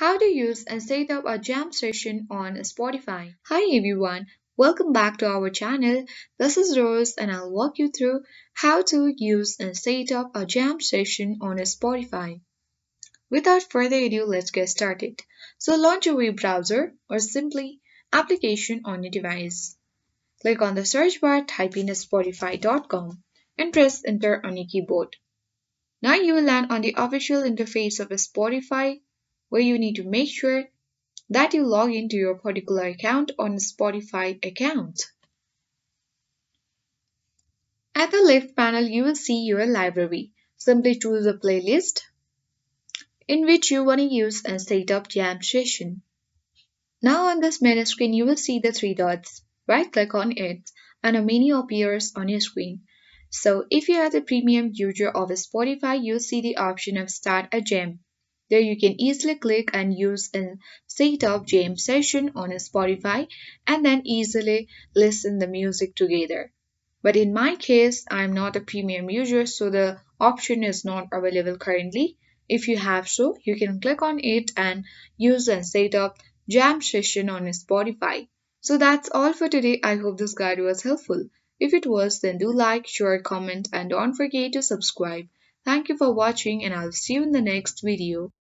How to use and set up a jam session on Spotify. Hi everyone, welcome back to our channel. This is Rose and I'll walk you through how to use and set up a jam session on Spotify. Without further ado, let's get started. So launch your web browser or simply application on your device. Click on the search bar, type in spotify.com and press enter on your keyboard. Now you will land on the official interface of Spotify where you need to make sure that you log into your particular account on Spotify account. At the left panel, you will see your library. Simply choose a playlist in which you want to use and set up jam session. Now on this main screen, you will see the three dots. Right click on it and a menu appears on your screen. So if you are the premium user of Spotify, you'll see the option of start a jam. There you can easily click and use and set up jam session on Spotify and then easily listen the music together. But in my case, I'm not a premium user, so the option is not available currently. If you have so, you can click on it and use and set up jam session on Spotify. So that's all for today. I hope this guide was helpful. If it was, then do like, share, comment, and don't forget to subscribe. Thank you for watching, and I'll see you in the next video.